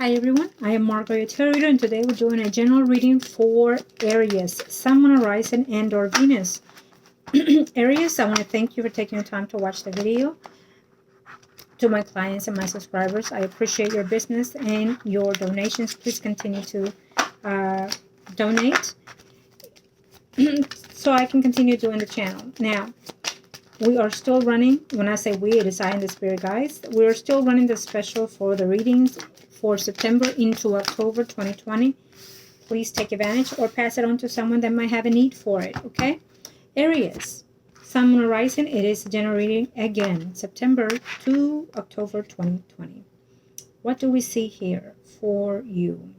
Hi everyone, I am margourtarotreader and today we're doing a general reading for Aries, Sun, Moon, Horizon, and or Venus. Aries, I want to thank you for taking the time to watch the video. To my clients and my subscribers, I appreciate your business and your donations. Please continue to donate so I can continue doing the channel. Now, we are still running, when I say we, it is I and the Spirit Guides. We're still running the special for the readings for September into October 2020. Please take advantage or pass it on to someone that might have a need for it, okay? Aries, Sun, Moon, Horizon, it is generating again, September to October 2020. What do we see here for you?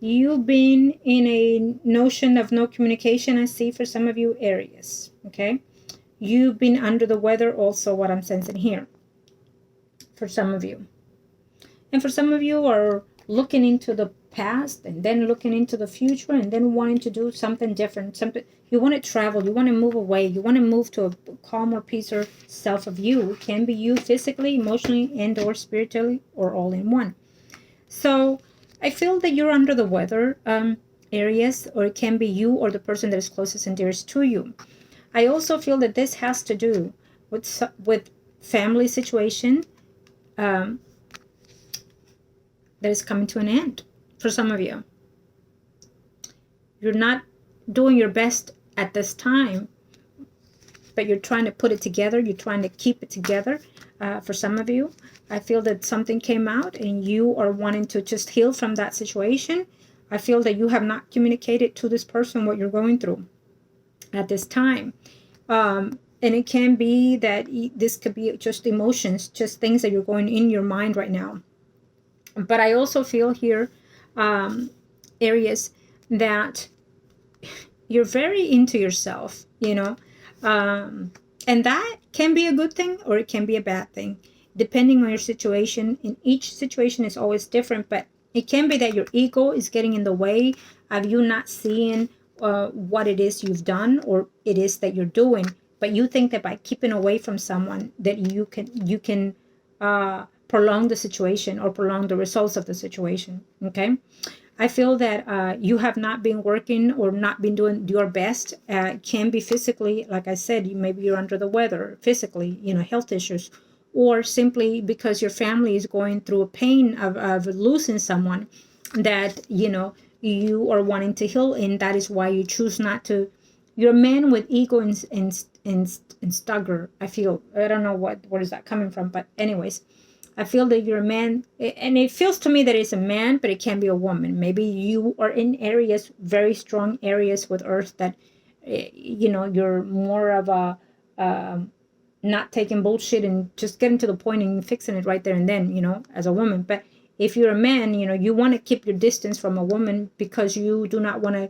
You've been in a notion of no communication, I see, for some of you, Aries, okay? You've been under the weather also, what I'm sensing here, for some of you. And for some of you are looking into the past and then looking into the future and then wanting to do something different. Something you want to travel, you want to move away, you want to move to a calmer, peacer self of you. It can be you physically, emotionally, and or spiritually, or all in one. So I feel that you're under the weather, Aries, or it can be you or the person that is closest and dearest to you. I also feel that this has to do with family situation that is coming to an end for some of you. You're not doing your best at this time, but you're trying to put it together. You're trying to keep it together. For some of you, I feel that something came out and you are wanting to just heal from that situation. I feel that you have not communicated to this person what you're going through at this time. And it can be that this could be just emotions, just things that you're going in your mind right now. But I also feel here, Aries, that you're very into yourself, you know, and that can be a good thing or it can be a bad thing, depending on your situation. In each situation is always different, but it can be that your ego is getting in the way of you not seeing what it is you've done or it is that you're doing. But you think that by keeping away from someone that you can prolong the situation or prolong the results of the situation, okay? I feel that you have not been working or not been doing your best. It can be physically, like I said, maybe you're under the weather, physically, you know, health issues, or simply because your family is going through a pain of losing someone that, you know, you are wanting to heal, and that is why you choose not to. You're a man with ego and stugger, I feel. I don't know where is that coming from, but anyways, I feel that you're a man, and it feels to me that it's a man, but it can be a woman. Maybe you are in areas, very strong areas with Earth that, you know, you're more of a not taking bullshit and just getting to the point and fixing it right there and then, you know, as a woman. But if you're a man, you know, you want to keep your distance from a woman because you do not want to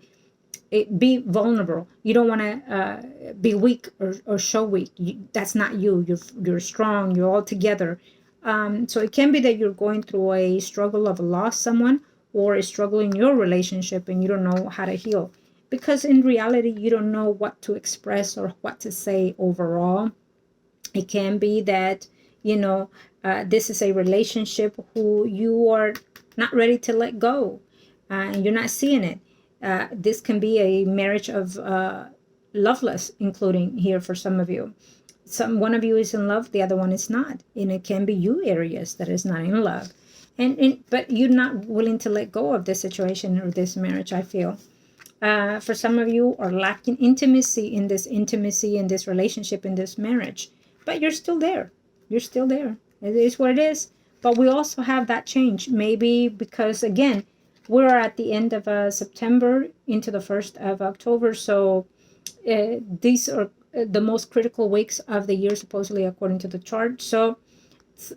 be vulnerable. You don't want to be weak or show weak. That's not you. You're strong. You're all together. So it can be that you're going through a struggle of a lost someone or a struggle in your relationship and you don't know how to heal. Because in reality, you don't know what to express or what to say overall. It can be that, you know, this is a relationship who you are not ready to let go and you're not seeing it. This can be a marriage of loveless, including here for some of you. One of you is in love, the other one is not, and it can be you, Aries, that is not in love, but you're not willing to let go of this situation or this marriage. I feel for some of you are lacking intimacy in this relationship, in this marriage, but you're still there. You're still there. It is what it is. But we also have that change, maybe because again we're at the end of September into the 1st of October, so these are the most critical weeks of the year, supposedly, according to the chart. So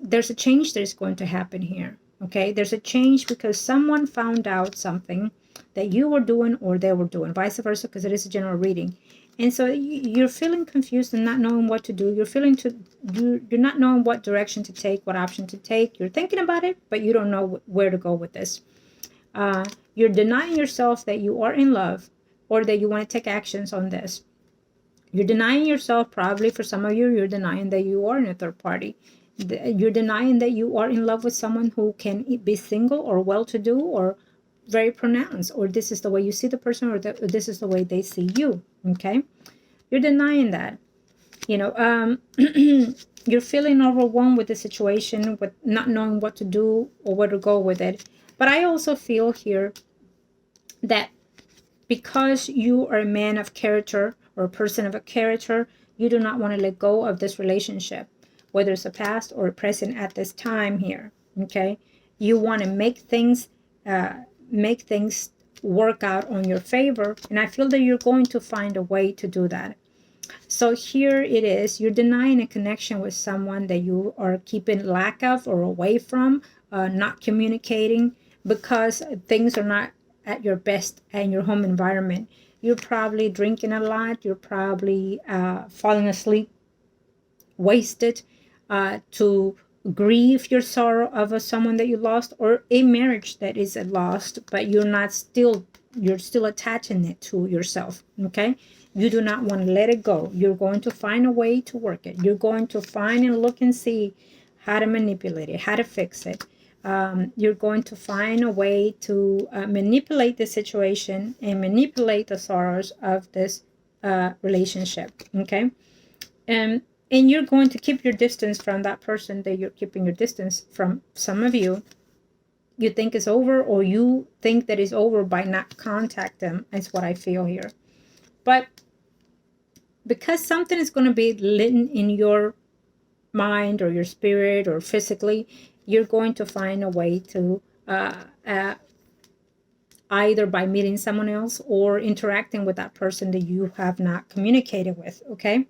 there's a change that is going to happen here. Okay, there's a change because someone found out something that you were doing or they were doing, vice versa, because it is a general reading. And so you're feeling confused and not knowing what to do. You're not knowing what direction to take, what option to take. You're thinking about it, but you don't know where to go with this. You're denying yourself that you are in love or that you want to take actions on this. You're denying yourself, probably for some of you, you're denying that you are in a third party. You're denying that you are in love with someone who can be single or well-to-do or very pronounced, or this is the way you see the person, or this is the way they see you. Okay, you're denying that. You're feeling overwhelmed with the situation, with not knowing what to do or where to go with it. But I also feel here that because you are a man of character or a person of a character, you do not want to let go of this relationship, whether it's a past or a present at this time here. Okay, you want to make things work out on your favor, and I feel that you're going to find a way to do that. So here it is, you're denying a connection with someone that you are keeping lack of or away from, not communicating because things are not at your best in your home environment. You're probably drinking a lot. You're probably falling asleep, wasted, to grieve your sorrow of someone that you lost, or a marriage that is lost, but you're still attaching it to yourself. Okay, you do not want to let it go. You're going to find a way to work it. You're going to find and look and see how to manipulate it, how to fix it. You're going to find a way to manipulate the situation and manipulate the sorrows of this relationship. Okay, and you're going to keep your distance from that person that you're keeping your distance from. Some of you think it's over, or you think that it's over by not contact them. Is what I feel here. But because something is going to be lit in your mind or your spirit or physically, you're going to find a way to either by meeting someone else or interacting with that person that you have not communicated with. Okay,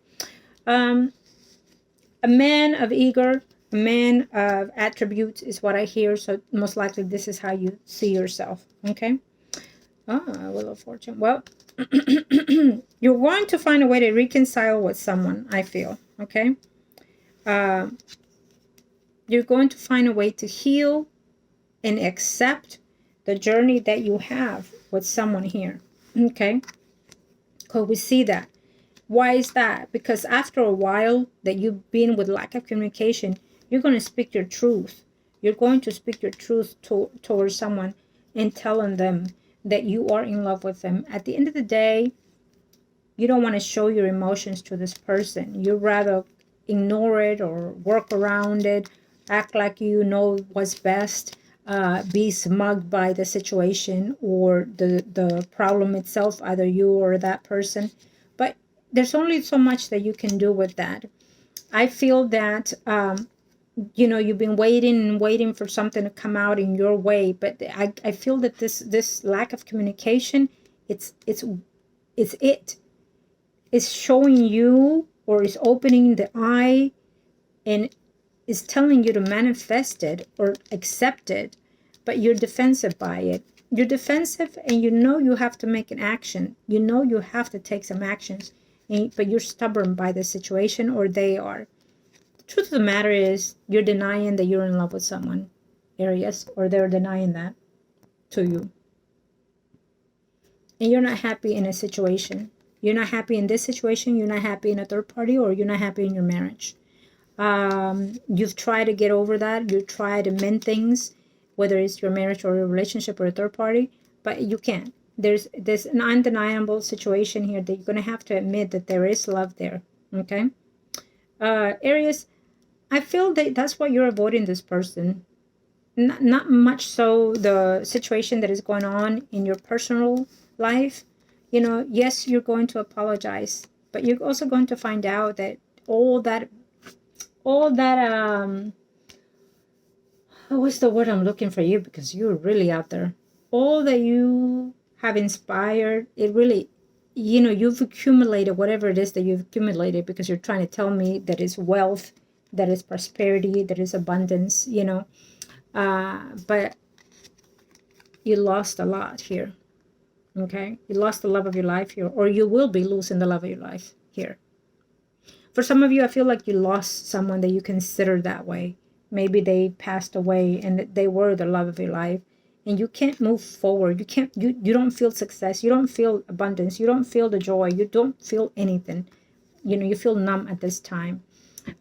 a man of eager, a man of attributes is what I hear. So most likely this is how you see yourself. Okay. Wheel of Fortune. Well, you're going to find a way to reconcile with someone, I feel. Okay. You're going to find a way to heal and accept the journey that you have with someone here. Okay. Because we see that. Why is that? Because after a while that you've been with lack of communication, you're going to speak your truth. You're going to speak your truth towards someone and telling them that you are in love with them. At the end of the day, you don't want to show your emotions to this person. You rather ignore it or work around it, act like you know what's best, be smug by the situation or the problem itself, either you or that person. But there's only so much that you can do with that. I feel that you've been waiting and waiting for something to come out in your way, but I feel that this lack of communication, it's showing you, or is opening the eye and is telling you to manifest it or accept it, but you're defensive by it. You're defensive, and you have to make an action. You have to take some actions, but you're stubborn by the situation, or they are. The truth of the matter is, you're denying that you're in love with someone, Aries, or they're denying that to you. And you're not happy in a situation. You're not happy in this situation. You're not happy in a third party, or you're not happy in your marriage. You've tried to get over that. You try to mend things, whether it's your marriage or a relationship or a third party, but you can't. There's an undeniable situation here that you're going to have to admit that there is love there. Okay, Aries, I feel that that's why you're avoiding this person. Not much so the situation that is going on in your personal life. Yes, you're going to apologize, but you're also going to find out that all that what's the word I'm looking for you, because you're really out there, all that you have inspired, it really, you've accumulated whatever it is that you've accumulated, because you're trying to tell me that it's wealth, that is prosperity, that is abundance, but you lost a lot here. Okay, you lost the love of your life here, or you will be losing the love of your life here. For some of you, I feel like you lost someone that you consider that way. Maybe they passed away and they were the love of your life, and you can't move forward. You don't feel success. You don't feel abundance. You don't feel the joy. You don't feel anything. You feel numb at this time.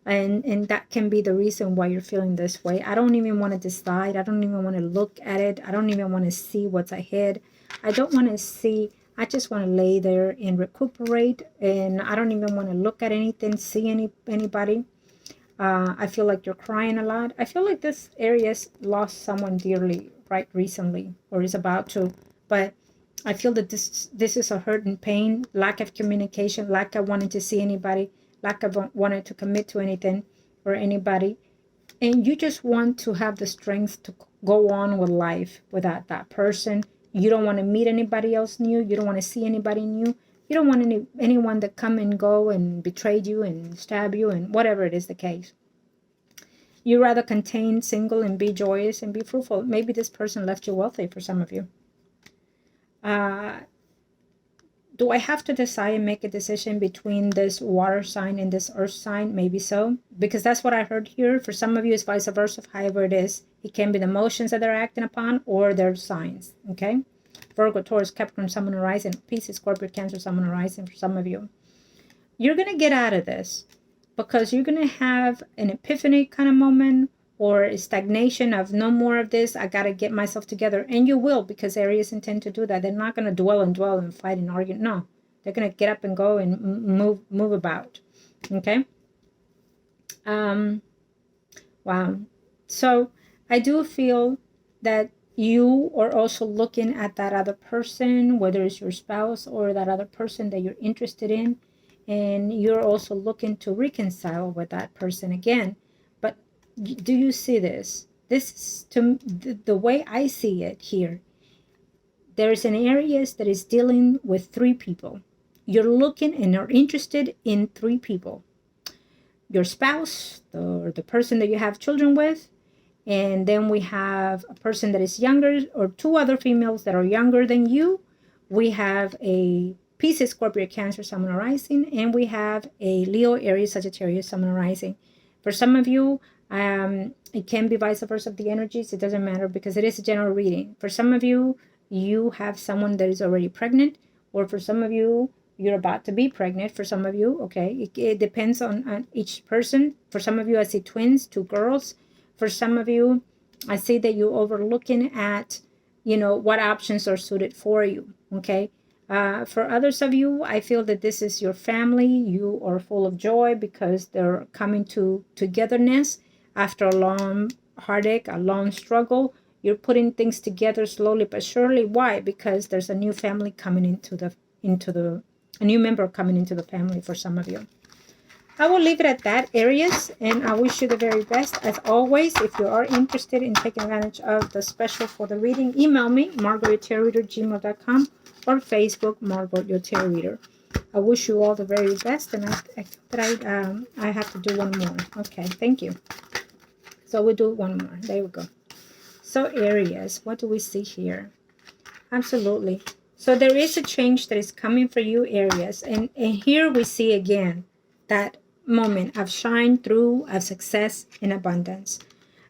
And that can be the reason why you're feeling this way. I don't even want to decide. I don't even want to look at it. I don't even want to see what's ahead. I don't want to see. I just want to lay there and recuperate, and I don't even want to look at anything, see anybody. I feel like you're crying a lot. I feel like this Aries lost someone dearly right recently, or is about to. But I feel that this is a hurt and pain, lack of communication, lack of wanting to see anybody, lack of wanting to commit to anything or anybody. And you just want to have the strength to go on with life without that person. You don't want to meet anybody else new. You don't want to see anybody new. You don't want anyone to come and go and betray you and stab you and whatever it is the case. You rather contain single and be joyous and be fruitful. Maybe this person left you wealthy for some of you. Do I have to decide and make a decision between this water sign and this earth sign? Maybe so, because that's what I heard here. For some of you, it's vice versa. However it is, it can be the emotions that they're acting upon or their signs. Okay, Virgo, Taurus, Capricorn, Sun, Moon, Rising, Pisces, Scorpio, Cancer, Sun, Moon, Rising. For some of you, you're gonna get out of this because you're gonna have an epiphany kind of moment, or a stagnation of no more of this, I got to get myself together. And you will, because Aries intend to do that. They're not going to dwell and fight and argue. No, they're going to get up and go and move about. Okay. Wow. So I do feel that you are also looking at that other person, whether it's your spouse or that other person that you're interested in, and you're also looking to reconcile with that person again. But do you see this? This is the way I see it here. There's an Aries that is dealing with three people. You're looking and are interested in three people. Your spouse, or the person that you have children with, and then we have a person that is younger, or two other females that are younger than you. We have a Pisces, Scorpio, Cancer, Sun, Moon, Rising, and we have a Leo, Aries, Sagittarius, Sun, Moon, Rising. For some of you, it can be vice versa of the energies. It doesn't matter because it is a general reading. For some of you, you have someone that is already pregnant, or for some of you, you're about to be pregnant. For some of you, okay, it depends on each person. For some of you, I see twins, two girls. For some of you, I see that you're overlooking at, what options are suited for you, okay? For others of you, I feel that this is your family. You are full of joy because they're coming to togetherness after a long heartache, a long struggle. You're putting things together slowly but surely. Why? Because there's a new family coming a new member coming into the family for some of you. I will leave it at that, Aries, and I wish you the very best. As always, if you are interested in taking advantage of the special for the reading, email me, margourtarotreader@gmail.com, or Facebook, Margot Your Tarot Reader. I wish you all the very best, and I have to do one more. Okay, thank you. So we'll do one more. There we go. So Aries, what do we see here? Absolutely. So there is a change that is coming for you, Aries, and here we see again that moment of shine through, of success and abundance.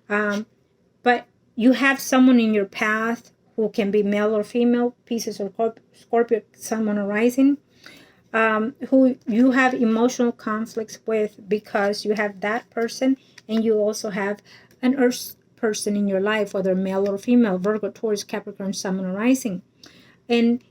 But you have someone in your path who can be male or female, Pisces or Scorpio, Sun, Moon, Rising, who you have emotional conflicts with because you have that person, and you also have an earth person in your life, whether male or female, Virgo, Taurus, Capricorn, Sun, Moon, Rising. And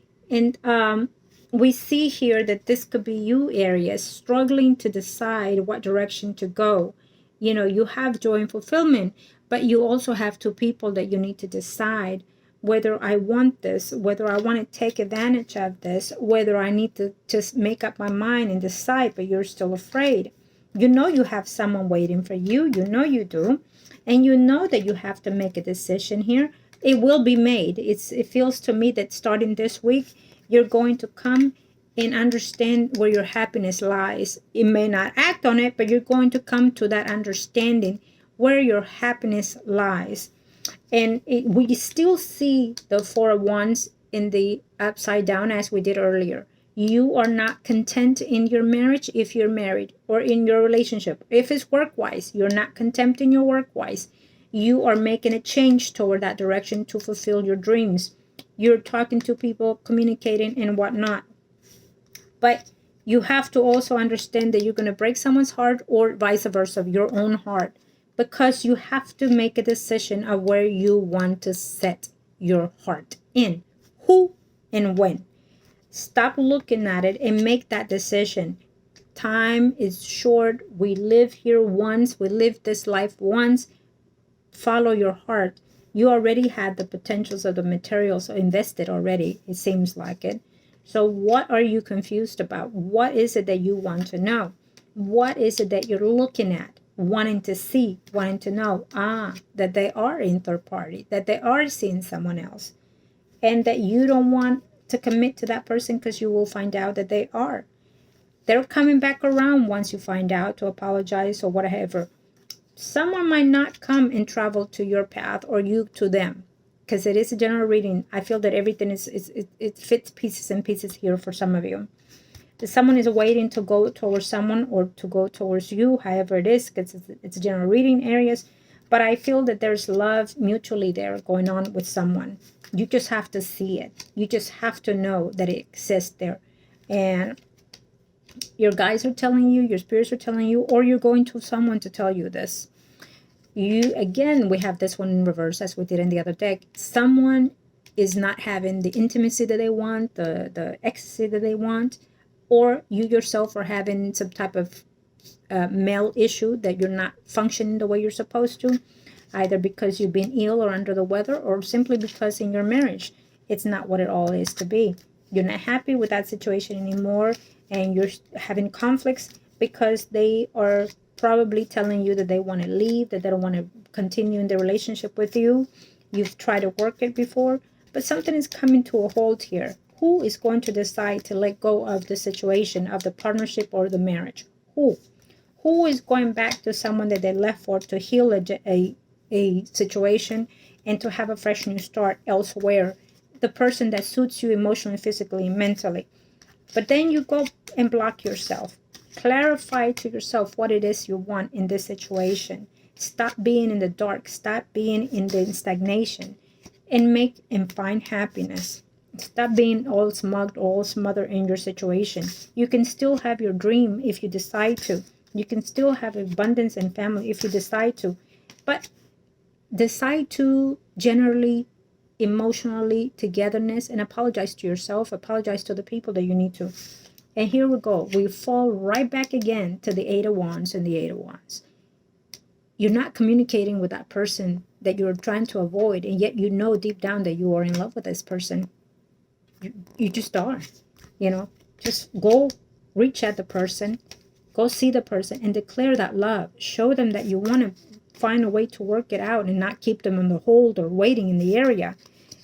we see here that this could be you, Aries, struggling to decide what direction to go. You have joy and fulfillment, but you also have two people that you need to decide whether I want this, whether I want to take advantage of this, whether I need to just make up my mind and decide, but you're still afraid. You have someone waiting for you. You do. And you know that you have to make a decision here. It will be made. It feels to me that starting this week, you're going to come and understand where your happiness lies. You may not act on it, but you're going to come to that understanding where your happiness lies. And we still see the Four of Wands in the upside down as we did earlier. You are not content in your marriage if you're married, or in your relationship. If it's work-wise, you're not content in your work-wise. You are making a change toward that direction to fulfill your dreams. You're talking to people, communicating and whatnot. But You have to also understand that you're going to break someone's heart or vice versa, your own heart, because you have to make a decision of where you want to set your heart in, who and when. Stop looking at it and make that decision. Time is short. We live here once. We live this life once. Follow your heart. You already had the potentials of the materials invested already. It seems like it. So what are you confused about? What is it that you want to know? What is it that you're looking at, wanting to see, wanting to know? That they are in third party, that they are seeing someone else, and that you don't want to commit to that person because you will find out that they are. They're coming back around once you find out to apologize or whatever. Someone might not come and travel to your path or you to them, because it is a general reading. I feel that everything it fits pieces and pieces here for some of you. If someone is waiting to go towards someone or to go towards you, however it is, because it's general reading areas. But I feel that there's love mutually there going on with someone. You just have to see it. You just have to know that it exists there. And your guides are telling you, your spirits are telling you, or you're going to someone to tell you this. You, again, we have this one in reverse as we did in the other deck. Someone is not having the intimacy that they want, the ecstasy that they want, or you yourself are having some type of male issue that you're not functioning the way you're supposed to, either because you've been ill or under the weather, or simply because in your marriage it's not what it all is to be. You're not happy with that situation anymore, and you're having conflicts because they are probably telling you that they want to leave, that they don't want to continue in the relationship with you. You've tried to work it before, but something is coming to a halt here. Who is going to decide to let go of the situation, of the partnership or the marriage? Who? Who is going back to someone that they left for to heal a situation and to have a fresh new start elsewhere? The person that suits you emotionally, physically, and mentally. But then you go and block yourself. Clarify to yourself what it is you want in this situation. Stop being in the dark. Stop being in the stagnation. And make and find happiness. Stop being all smug, all smothered in your situation. You can still have your dream if you decide to. You can still have abundance and family if you decide to. But decide to generally, emotionally, togetherness, and apologize to yourself. Apologize to the people that you need to. And here we go. We fall right back again to the Eight of Wands and the Eight of Wands. You're not communicating with that person that you're trying to avoid, and yet you know deep down that you are in love with this person. You just are. Just go reach at the person, go see the person, and declare that love. Show them that you want to find a way to work it out and not keep them on the hold or waiting in the area.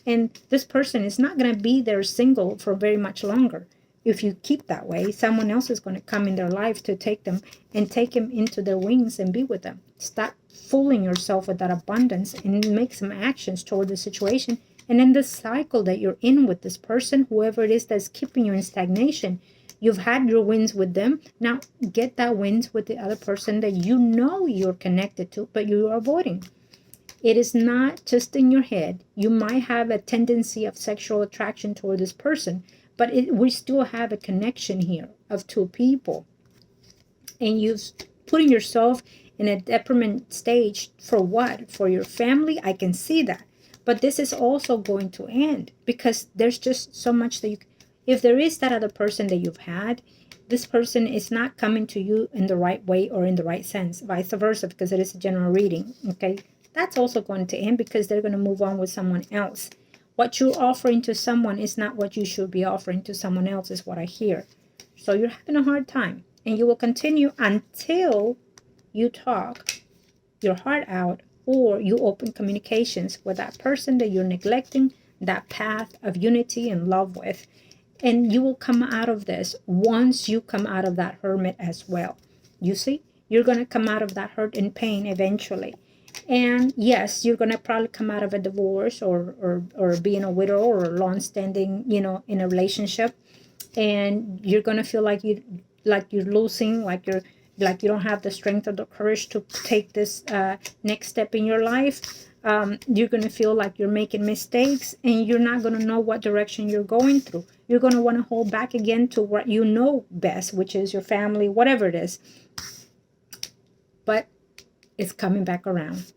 And this person is not going to be there single for very much longer. If you keep that way, someone else is going to come in their life to take them and take them into their wings and be with them. Stop fooling yourself with that abundance and make some actions toward the situation. And in the cycle that you're in with this person, whoever it is that's keeping you in stagnation, you've had your wins with them. Now get that wins with the other person that you know you're connected to, but you're avoiding. It is not just in your head. You might have a tendency of sexual attraction toward this person, but we still have a connection here of two people. And you've putting yourself in a detriment stage for what? For your family? I can see that. But this is also going to end because there's just so much that if there is that other person that you've had, this person is not coming to you in the right way or in the right sense, vice versa, because it is a general reading, okay? That's also going to end because they're going to move on with someone else. What you're offering to someone is not what you should be offering to someone else, is what I hear. So you're having a hard time, and you will continue until you talk your heart out or you open communications with that person that you're neglecting that path of unity and love with. And you will come out of this once you come out of that hermit as well. You see, you're going to come out of that hurt and pain eventually. And yes, you're going to probably come out of a divorce or being a widow or long-standing, in a relationship. And you're going to feel like you're losing, like like you don't have the strength or the courage to take this next step in your life. You're going to feel like you're making mistakes, and you're not going to know what direction you're going through. You're going to want to hold back again to what you know best, which is your family, whatever it is. But it's coming back around.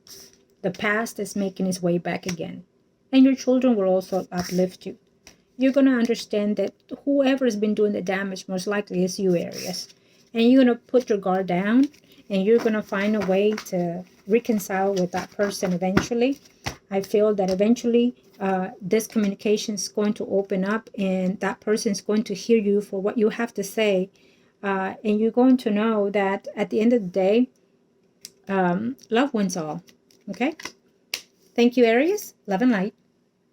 The past is making its way back again. And your children will also uplift you. You're going to understand that whoever has been doing the damage most likely is you, Aries. And you're going to put your guard down, and you're going to find a way to reconcile with that person eventually. I feel that eventually this communication is going to open up, and that person is going to hear you for what you have to say. And you're going to know that at the end of the day, love wins all. Okay? Thank you, Aries. Love and light.